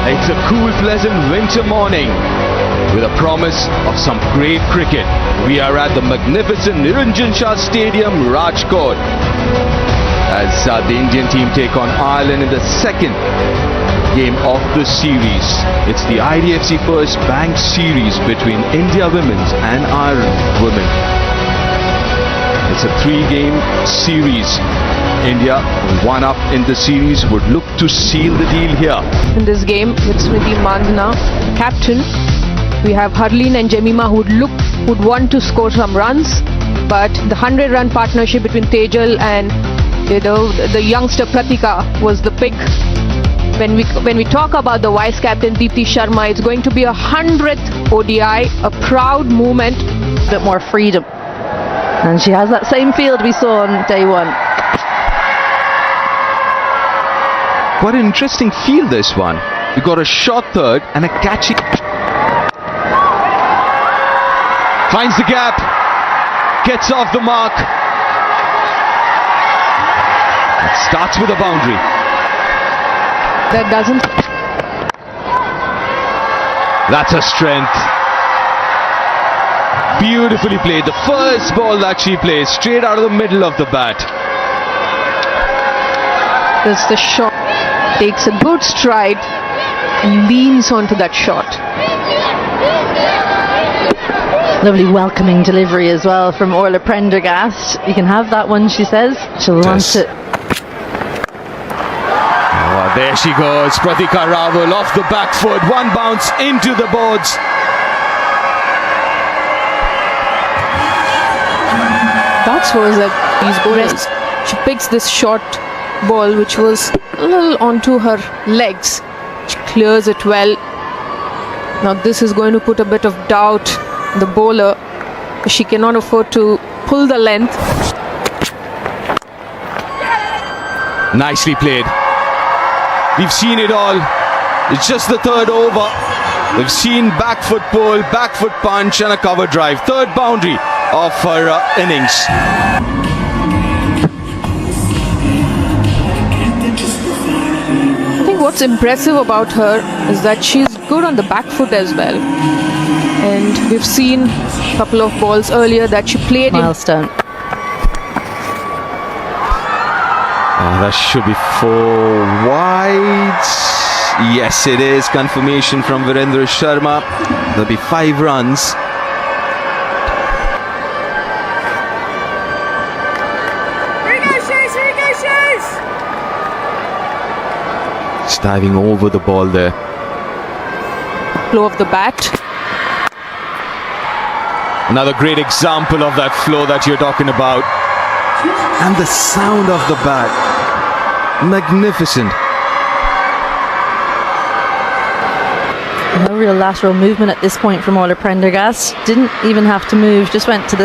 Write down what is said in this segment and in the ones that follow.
It's a cool, pleasant winter morning with a promise of some great cricket. We are at the magnificent Niranjan Shah Stadium, Rajkot, as the Indian team take on Ireland in the second game of the series. It's the IDFC First Bank Series between India Women's and Ireland Women. It's a 3-game series. India, one up in the series, would look to seal the deal here. In this game, with Smriti Mandhana, captain, we have Harleen and Jemima who would want to score some runs, but the 100-run partnership between Tejal and the youngster Pratika was the pick. When we talk about the vice captain Deepti Sharma, it's going to be a 100th ODI, a proud moment. A bit more freedom, and she has that same field we saw on day one. What an interesting field, this one. You got a short third and a catchy. Finds the gap, gets off the mark. It starts with a boundary. That doesn't. That's a strength. Beautifully played. The first ball that she plays straight out of the middle of the bat. That's the shot. Takes a good stride and leans onto that shot. Lovely welcoming delivery as well from Orla Prendergast. You can have that one, she says. She'll want it. Oh, there she goes. Pratika Rawal off the back foot. One bounce into the boards. That's what these bowlers. She picks this short ball which was a little onto her legs. She clears it well. Now this is going to put a bit of doubt in the bowler. She cannot afford to pull the length. Nicely played. We've seen it all. It's just the third over. We've seen back foot pull, back foot punch and a cover drive. Third boundary of her innings. What's impressive about her is that she's good on the back foot as well, and we've seen a couple of balls earlier that she played milestone. That should be 4 wide. Yes, it is. Confirmation from Virendra Sharma. There'll be 5 runs. Diving over the ball there. Flow of the bat. Another great example of that flow that you're talking about. And the sound of the bat. Magnificent. No real lateral movement at this point from Orla Prendergast. Didn't even have to move, just went to the...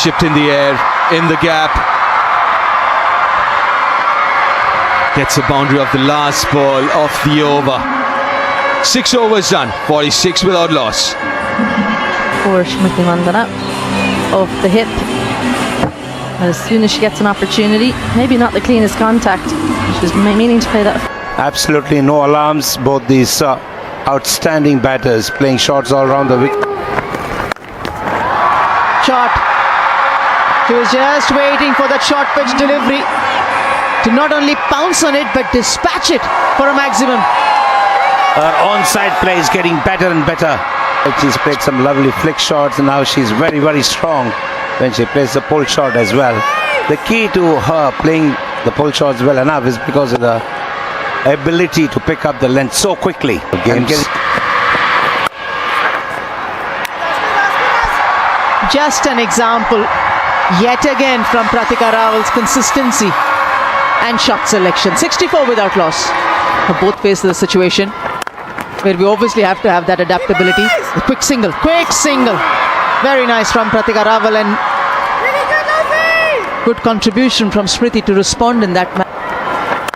Chipped in the air, in the gap. Gets a boundary of the last ball of the over. 6 overs done, 46 without loss. For Smriti Mandhana, off the hip. As soon as she gets an opportunity, maybe not the cleanest contact. She was meaning to play that. Absolutely no alarms. Both these outstanding batters playing shots all around the wicket. Shot. She was just waiting for that short pitch delivery to not only pounce on it but dispatch it for a maximum. Her onside play is getting better and better. She's played some lovely flick shots and now she's very, very strong when she plays the pull shot as well. The key to her playing the pull shots well enough is because of the ability to pick up the length so quickly. Just an example yet again from Pratika Rawal's consistency and shot selection. 64 without loss. Both face the situation where we obviously have to have that adaptability. The quick single. Very nice from Pratika Rawal, and good contribution from Smriti to respond in that match.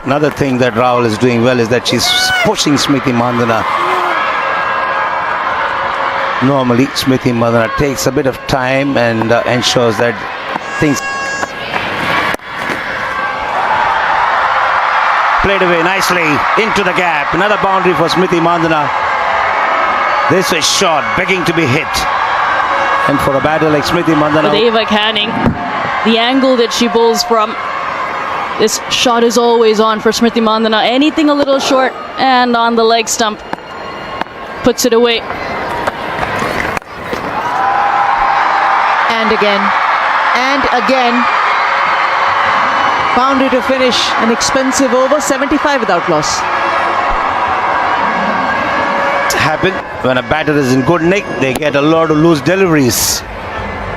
Another thing that Rawal is doing well is that she's pushing Smriti Mandhana. Normally Smriti Mandhana takes a bit of time and ensures that things Played away nicely into the gap. Another boundary for Smriti Mandhana. This is shot, begging to be hit. And for a batter like Smriti Mandhana. With Ava Canning, the angle that she bowls from, this shot is always on for Smriti Mandhana. Anything a little short and on the leg stump puts it away. And again. And again. Boundary to finish an expensive over, 75 without loss. Happen when a batter is in good nick, they get a lot of loose deliveries.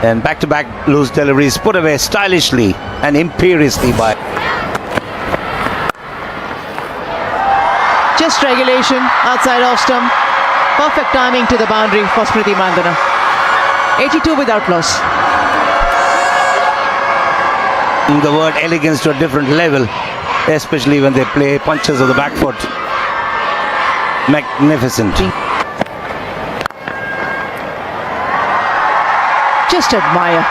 And back-to-back loose deliveries put away stylishly and imperiously by. Just regulation outside off stump. Perfect timing to the boundary for Smriti Mandhana. 82 without loss. The word elegance to a different level, especially when they play punches of the back foot. Magnificent. Just admire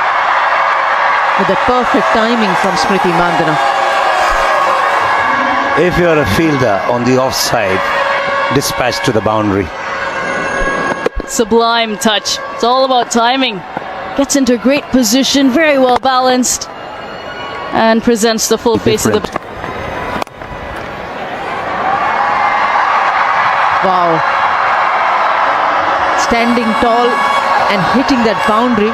with the perfect timing from Smriti Mandhana. If you're a fielder on the offside, dispatch to the boundary. Sublime touch. It's all about timing. Gets into great position, very well balanced, and presents the full face of the... Wow. Standing tall and hitting that boundary.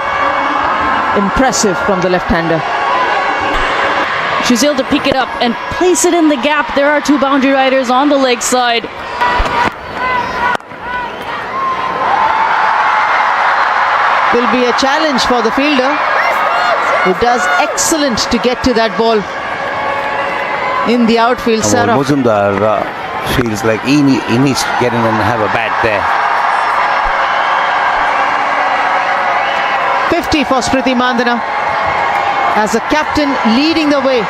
Impressive from the left-hander. She's able to pick it up and place it in the gap. There are two boundary riders on the leg side. Will be a challenge for the fielder, who does excellent to get to that ball in the outfield. Sarah Muzumdar feels like he needs to get in and have a bat there. 50 for Smriti Mandhana as a captain leading the way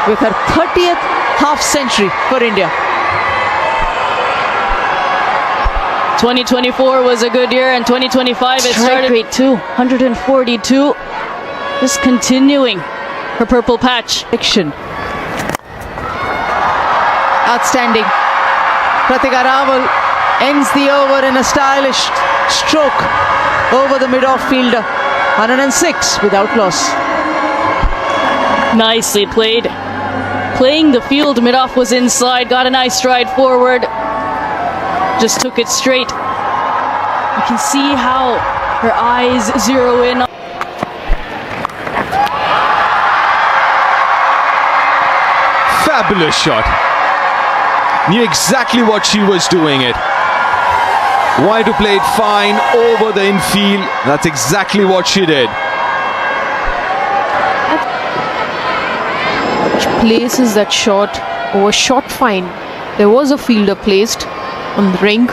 with her 30th half century for India. 2024 was a good year, and 2025 it started rate 242. Just continuing her purple patch. Action. Outstanding. Pratika Rawal ends the over in a stylish stroke over the mid-off fielder. 106 without loss. Nicely played. Playing the field, mid-off was inside, got a nice stride forward. Just took it straight. You can see how her eyes zero in. Fabulous shot. Knew exactly what she was doing it. Wanted to play it fine over the infield. That's exactly what she did. Places that shot or shot fine. There was a fielder placed on the ring.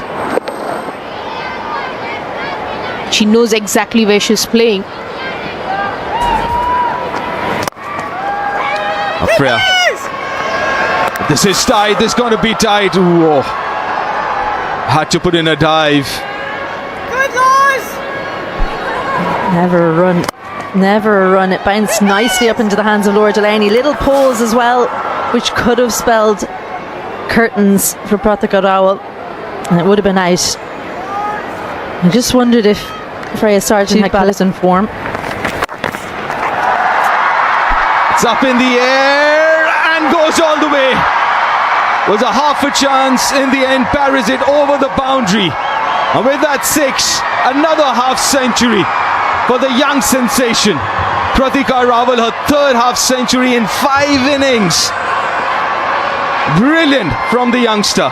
She knows exactly where she's playing. Freya. This is tight. This is going to be tight. Ooh, oh. Had to put in a dive. Never a run. Never a run. It bounced nicely up into the hands of Laura Delaney. Little pause as well, which could have spelled curtains for Pratika Rawal, and it would have been out. I just wondered if Freya Sargent had balance in form. It's up in the air and goes all the way. Was a half a chance, in the end parries it over the boundary. And with that six, another half century for the young sensation. Pratika Rawal, her third half century in 5 innings. Brilliant from the youngster.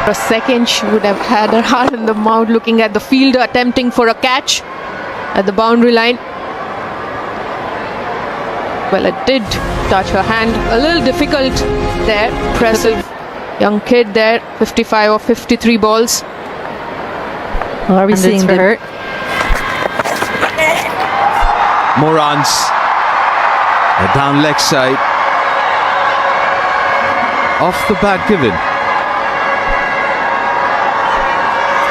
For a second, she would have had her heart in the mouth looking at the fielder attempting for a catch at the boundary line. Well, it did touch her hand. A little difficult there. Impressive young kid there. 55 or 53 balls. Well, are we seeing for her? Morans. The down leg side. Off the bat given.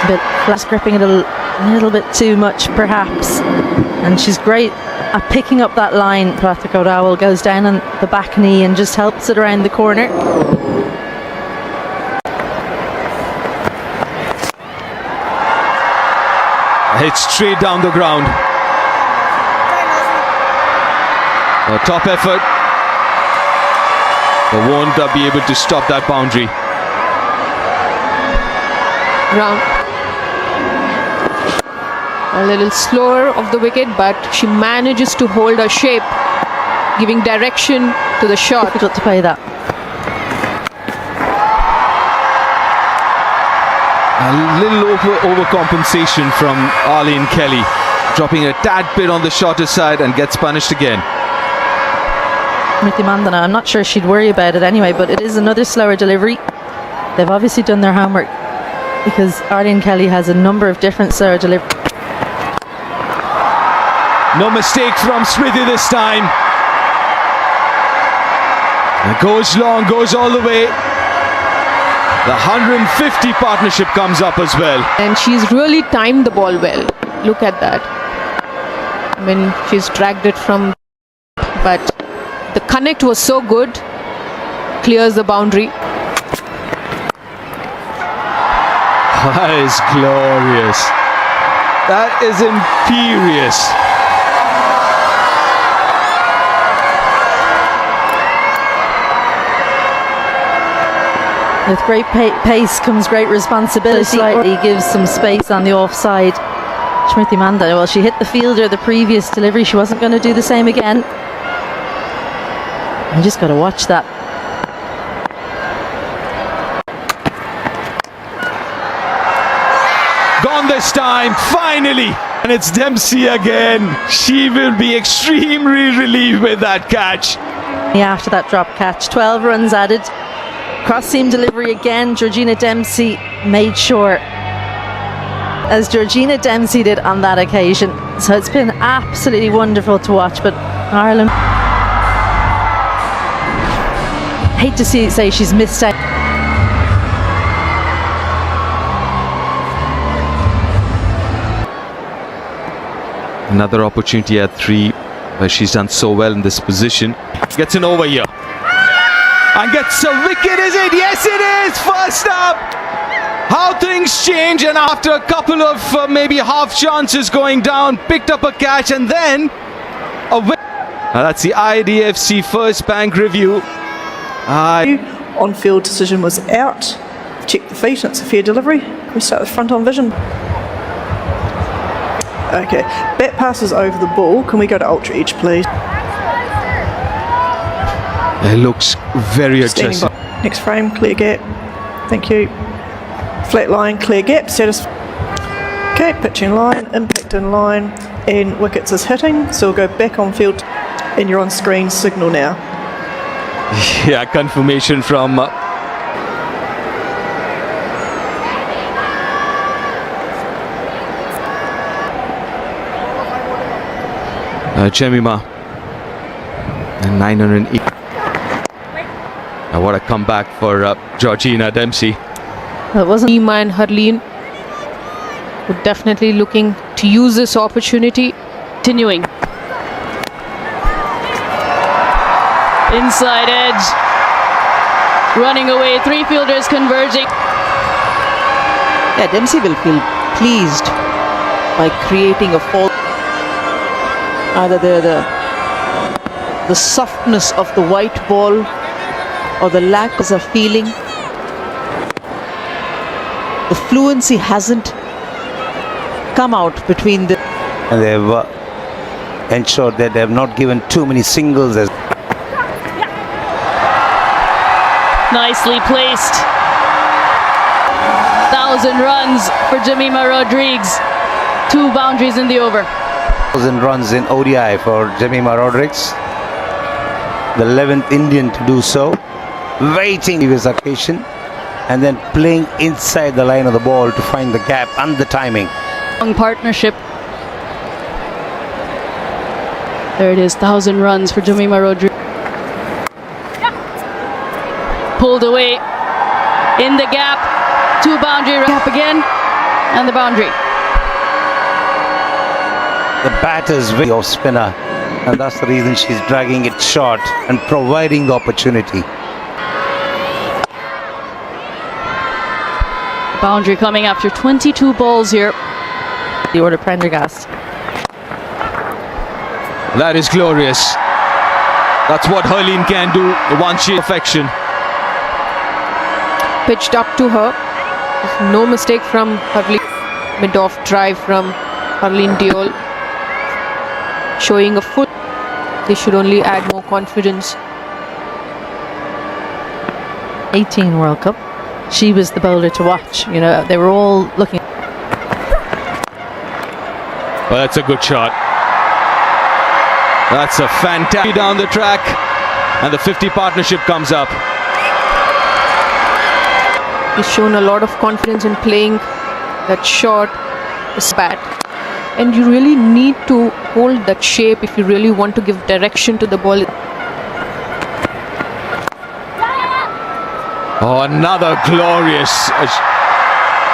But flash gripping it a little bit too much, perhaps. And she's great at picking up that line. Prathika Rawal goes down on the back knee and just helps it around the corner. Hit straight down the ground. A top effort. But won't be able to stop that boundary. Round. A little slower off the wicket, but she manages to hold her shape, giving direction to the shot. Difficult to play that. A little overcompensation from Arlene Kelly, dropping a tad bit on the shorter side and gets punished again. Smriti Mandhana, I'm not sure she'd worry about it anyway, but it is another slower delivery. They've obviously done their homework because Arlene Kelly has a number of different slower deliveries. No mistake from Smriti this time. And goes long, goes all the way. The 150 partnership comes up as well. And she's really timed the ball well. Look at that. I mean, she's dragged it from, but the connect was so good. Clears the boundary. That is glorious. That is imperious. With great pace comes great responsibility. Slightly gives some space on the offside. Smriti Mandhana, well, she hit the fielder the previous delivery. She wasn't going to do the same again. You just got to watch that. Gone this time, finally. And it's Dempsey again. She will be extremely relieved with that catch. After that drop catch, 12 runs added. Cross seam delivery again. Georgina Dempsey made sure, as Georgina Dempsey did on that occasion. So it's been absolutely wonderful to watch. But Ireland, hate to say she's missed out. Another opportunity at 3 where she's done so well in this position. Gets an over here. And gets a wicket, is it? Yes, it is! First up! How things change, and after a couple of maybe half chances going down, picked up a catch and then a wicket. That's the IDFC first bank review. On-field decision was out. Check the feet, and it's a fair delivery. We start with front on vision. Okay, bat passes over the ball. Can we go to ultra edge, please? It looks very aggressive. Next frame, clear gap. Thank you. Flat line, clear gap. Okay, pitch in line, impact in line, and wickets is hitting. So we'll go back on field, and you're on screen signal now. Yeah, confirmation from Jemima. And 908. What a comeback for Georgina Dempsey. It wasn't Nima and Harleen were definitely looking to use this opportunity. Continuing. Inside edge. Running away. 3 fielders converging. Yeah, Dempsey will feel pleased by creating a fall. Either the softness of the white ball or the lack of a feeling. The fluency hasn't come out between the... And they've ensured that they have not given too many singles. Nicely placed. 1,000 runs for Jemima Rodrigues. 2 boundaries in the over. 1,000 runs in ODI for Jemima Rodrigues. The 11th Indian to do so. Waiting previous occasion and then playing inside the line of the ball to find the gap and the timing. Long partnership. There it is, 1,000 runs for Jemima Rodrigues. Pulled away in the gap. 2 boundary gap again, and the boundary. The batter's way of spinner And that's the reason she's dragging it short and providing the opportunity. Boundary coming after 22 balls here. The order Prendergast. That is glorious. That's what Harleen can do once she perfection. Pitched up to her. No mistake from Harleen. Mid-off drive from Harleen Deol. Showing a foot. They should only add more confidence. 18 World Cup. She was the bowler to watch. You know, they were all looking. Well, that's a good shot. That's a fantastic down the track, and the 50 partnership comes up. He's shown a lot of confidence in playing that shot, this bat. And you really need to hold that shape if you really want to give direction to the ball. Oh, another glorious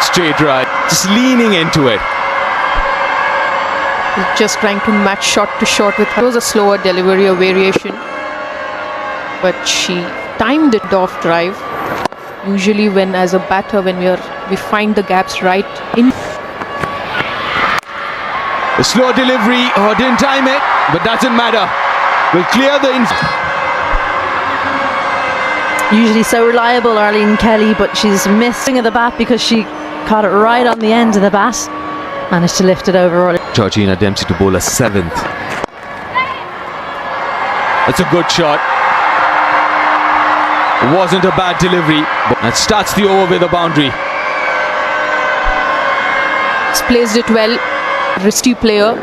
straight drive. Just leaning into it. Just trying to match shot to shot with her. It was a slower delivery, a variation. But she timed it off drive. Usually when as a batter, when we find the gaps right in. A slow delivery, didn't time it, but doesn't matter. We'll clear the Usually so reliable, Arlene Kelly, but she's missing of the bat because she caught it right on the end of the bat. Managed to lift it over. Georgina Dempsey to bowl a 7th. That's a good shot. It wasn't a bad delivery, but that starts the over with a boundary. She's placed it well. Risky player,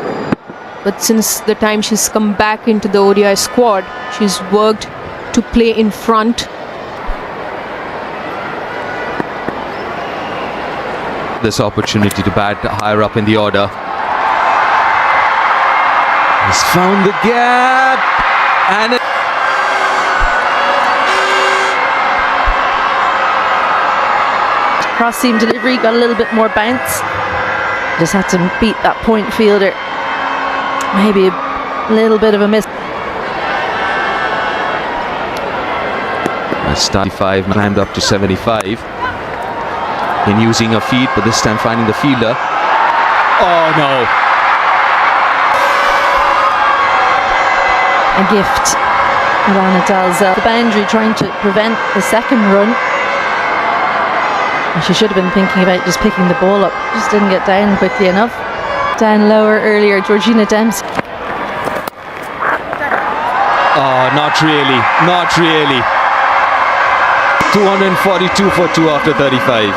but since the time she's come back into the ODI squad, she's worked to play in front. This opportunity to bat higher up in the order. He's found the gap, and Cross seam delivery, got a little bit more bounce. Just had to beat that point fielder. Maybe a little bit of a miss. 75 climbed up to 75. In using her feet, but this time finding the fielder. Oh no! A gift. Alana Dalzell. The boundary trying to prevent the second run. She should have been thinking about just picking the ball up. Just didn't get down quickly enough. Down lower earlier, Georgina Dempsey. Oh, not really. Not really. 242 for 2 after 35.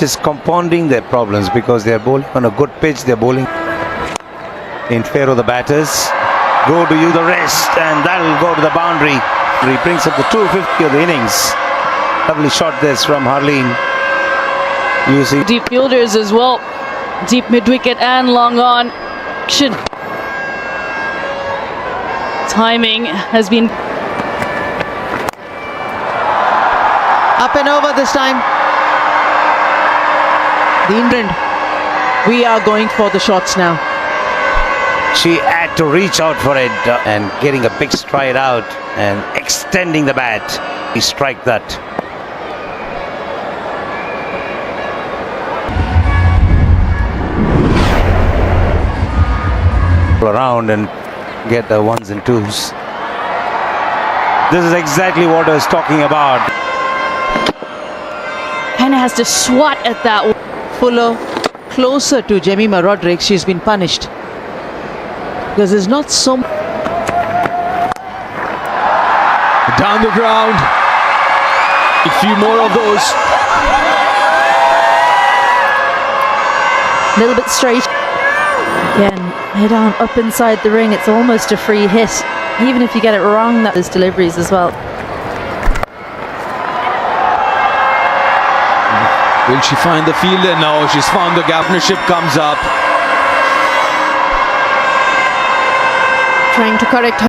Is compounding their problems because they're bowling on a good pitch. They're bowling in favor of the batters. Go to you the rest, and that'll go to the boundary. He brings up the 250 of the innings. Lovely shot this from Harleen. Using Deep fielders as well. Deep mid-wicket and long on. Timing has been Up and over this time. The England. We are going for the shots now. she had to reach out for it and getting a big stride out and extending the bat. He strike that. Around and get the ones and twos. This is exactly what I was talking about. Kind of has to swat at that. Fuller closer to Jemima Roderick. She's been punished because there's not so much. Down the ground. A few more of those. A little bit straight. Again, head on up inside the ring. It's almost a free hit. Even if you get it wrong, that is deliveries as well. Will she find the fielder? No, she's found the gap. Partnership comes up. Trying to correct her.